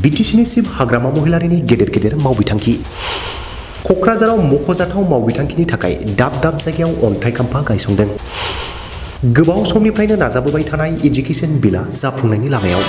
BTCनि सिब हाग्रामा महिलारिनि गेदेर मावबिथांखि क'क्राझाराव मख'जाथाव मावबिथांखिनि थाखाय दाब जायगायाव अन्थाइ खाम्फा गायसंदों। गोबाव समनिफ्रायनो नाजाबोबाय थानाय एजुकेशन बिलआ जाफुंनायनि लामायाव।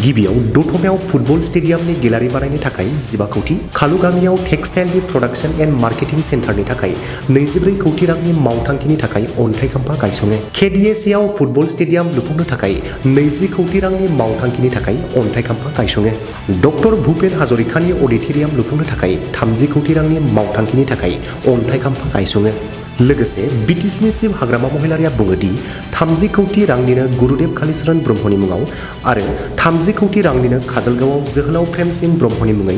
गिबियाव दतमायाव फुटबल स्टेडियामनि गेलारि बानायनो थाखाय 15 कौटि, कालुगामियाव टेक्सटाइलनि प्रडाक्शन एन्ड मार्केटिं सेन्टारनि थाखाय 24 कौटि रांनि मावथांखिनि थाखाय अन्थाइ खाम्फा गायसङो। KDSAआव फुटबल स्टेडियाम लुफुंनो थाखाय 20 कौटि रांनि मावथांखिनि थाखाय अन्थाइ खाम्फा गायसङो। डक्टर भुपेन हाजरिकानि अडिटोरियाम लुफुंनो थाखाय 30 कौटि रांनि मावथांखिनि थाखाय अन्थाइ खाम्फा गायसङो। लोगोसे BTCनि सिब हाग्रामा महिलारिया बुङो दि 30 कौटि रांनिनो गुरुदेव कालीचरण ब्रह्मनि मुङाव आरो 30 कौटि रांनिनो काजलगावआव जोहोलाव प्रेमसिंह ब्रह्मनि मुङै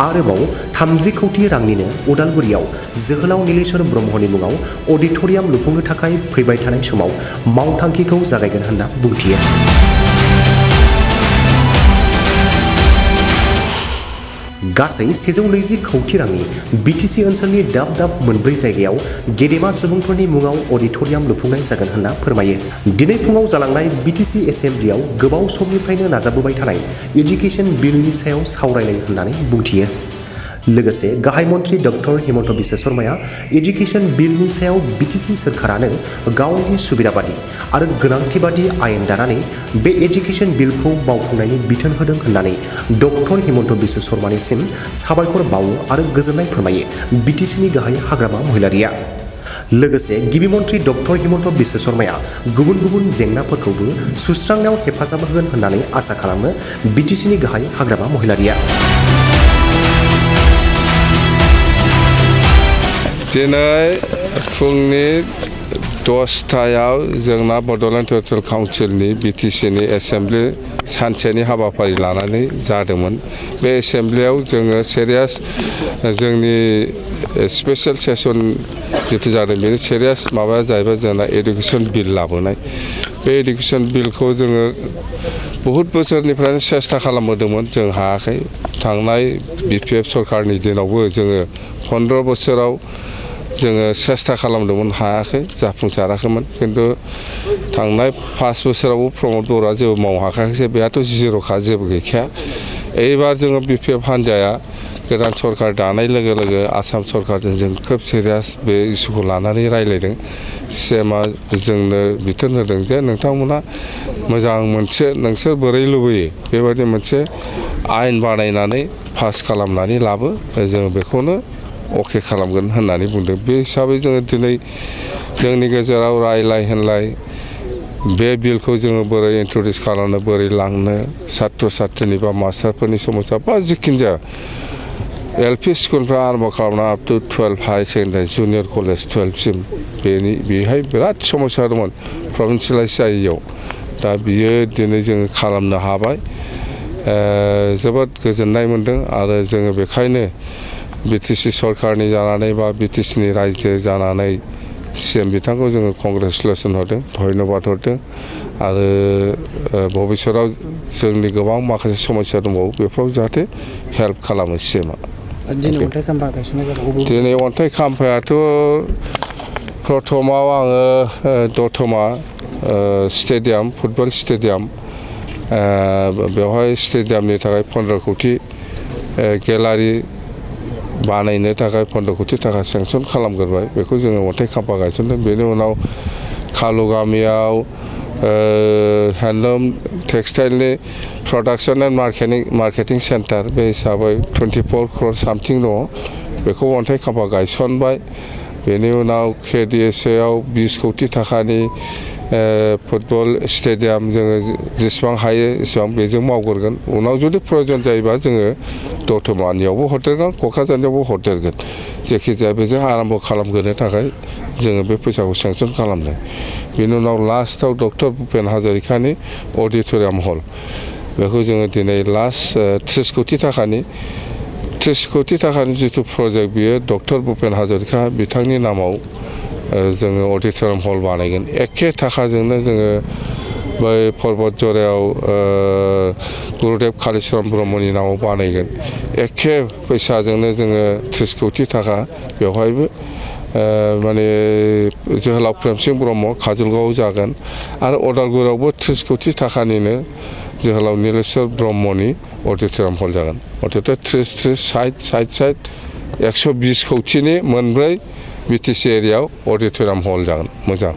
आरोबाव 30 कौटि रांनिनो उदालगुरियाव जोहोलाव नीलेश्वर ब्रह्मनि मुङाव अडिटोरियाम लुफुंनो थाखाय फैबाय थानाय समाव मावथांखिखौ जागायगोन होनना बुंथियो। गासै 120 कौटि रांनि BTC ओनसोलनि दाब मोनब्रै जायगायाव गेदेमा सुबुंफोरनि मुङाव अडिटोरियाम लुफुंनाय जागोन होनना फोरमायो। दिनै फुङाव जालांनाय BTC एसेम्ब्लियाव गोबाव समनिफ्रायनो नाजाबोबाय थानाय एजुकेशन बिलनि सायाव सावरायलायो होननानै बुंथियो। लोगोसे गाहाय मन्त्रि डक्टर हिमन्त बिश्व शर्माया एजुकेशन बिलनि सायाव BTC सोरखारानो गावनि सुबिदा बादि आरो गोनांथि बादि आयेन दानानै बे एजुकेशन बिलखौ मावफुंनायनि बिथोन होदों होननानै डक्टर हिमन्त बिश्व शर्मानिसिम साबायखर बावो आरो गोजोननाय फोरमायो BTCनि गाहाय हाग्रामा महिलारिया। लोगोसे गिबि मन्त्रि डक्टर हिमन्त बिश्व शर्माया गुबुन जेंनाफोरखौबो सुस्रांनायाव हेफाजाब होगोन होननानै आसा खालामो BTCनि गाहाय हाग्रामा महिलारिया। दिनै फुंनि 10टायाव जोंना बड'लेण्ड टेरिटरियेल काउन्सिलनि BTCनि एसेम्ब्लि सानसेनि हाबाफारि लानानै जादोंमोन। बे एसेम्ब्लियाव जोङो सिरियास जोंनि स्पेशल सेसन जितु जादों बेनि सिरियास माबाया जाहैबाय जोंना एडुकेशन बिल लाबोनाय। बे एडुकेशन बिलखौ जोङो बहुद बोसोरनिफ्रायनो सेस्था खालामबोदोंमोन, जों हायाखै। थांनाय BPF सरकारनि दिनावबो जोङो 15 बोसोराव जोङो सेस्था खालामदोंमोन, हायाखै, जाफुंसाराखैमोन। खिन्थु थांनाय 5 बोसोरावबो प्रमद बर'आ जेबो मावहाखायाखै, बेहाथ' जिर'खा, जेबो गैखाया। एबार जोङो BPF हान्जाया गोदान सरकार दानाय लोगो आसाम सरकारजों जों खोब सिरियास बे इस्युखौ लानानै रायज्लायदों। CMआ जोंनो बिथोन होदों जे नोंथांमोना मोजां मोनसे नोंसोर बोरै लुबैयो बेबायदि मोनसे आयेन बानायनानै पास खालामनानै लाबो, जों बेखौनो अके खालामगोन होननानै बुंदों। बे हिसाबै जोङो दिनै जोंनि गेजेराव रायलाय होनलाय बे बिलखौ जोङो बोरै इन्ट्रडिउस खालामनो, बोरै लांनो, सात्र सात्रिनि बा मास्टारफोरनि समस्या बा जिखिनि जाया LP स्कुलफ्रा आरम्भ खालामना up to 12 higher secondary junior college 12सिम बेहाय बिराद समस्या दंमोन प्रभिन्सियेलाइज जायैयाव। दा बियो दिनै जोङो खालामनो हाबाय, जोबोद गोजोननाय मोन्दों आरो जोङो बेखायनो BTC सरकारनि जानानै बा BTCनि रायजो जानानै CM बिथांखौ जोङो कंग्रेचुलेसन हरदों, धन्यबाद हरदों आरो भबिष्यताव जोंनि गोबां माखासे समस्या दंबावो बेफोराव जाहाथे हेल्प खालामो CMआ। दिनै अन्थाइ खाम्फायाथ' प्रथमाव आङो दतमा स्टेडियाम फुटबल स्टेडियाम बेवहाय स्टेडियामनि थाखाय 15 कौटि, गेलारि बानायनो थाखाय 15 कौटि थाखा सेंसन खालामग्रोबाय, बेखौ जोङो अन्थाइ खाम्फा गायसनदों। बेनि उनाव कालुगामियाव हेन्डलुम टेक्सटाइलनि प्रडाक्शन एन्ड मार्केटिं सेन्टार बे हिसाबै 24 crore सामथिं दङ, बेखौ अन्थाइ खाम्फा गायसनबाय। बेनि उनाव KDSAआव 20 कौटि थाखानि फुटबल स्टेडियाम जोङो जेसेबां हायो एसेबां बेजों मावग्रोगोन। उनाव जुदि प्रयजन जायोबा जोङो दतमानियावबो हरदेरगोन, क'क्राझारनियावबो हरदेरगोन। जायखिजाया बेजों आराम्भ खालामग्रोनो थाखाय जोङो बे फैसाखौ सेंसन खालामदों। बेनि उनाव लास्टआव डक्टर भुपेन हाजरिकानि अडिटोरियाम हल, बेखौ जोङो दिनै लास्ट 30 कौटि थाखानि जिथु प्रजेक्ट बियो डक्टर भुपेन हाजरिका बिथांनि नामाव जोङो अडिटोरियाम हल बानायगोन। एखे थाखाजोंनो जोङो बै पर्बत जरायाव गुरुदेव कालीचरण ब्रह्मनि नामाव बानायगोन। एखे फैसाजोंनो जोङो 30 कौटि थाखा बेवहायबो माने जोहोलाव प्रेमसिं ब्रह्म काजलगावआव जागोन आरो अदालगुरियावबो 30 कोटि थाखानिनो जोहोलाव नीलेश्वर ब्रह्मनि अडिट'रियाम हल जागोन अर्थात 30 60 120 कोटिनि मोनब्रै BTC एरियायाव अडिट'रियाम हल जागोन मोजां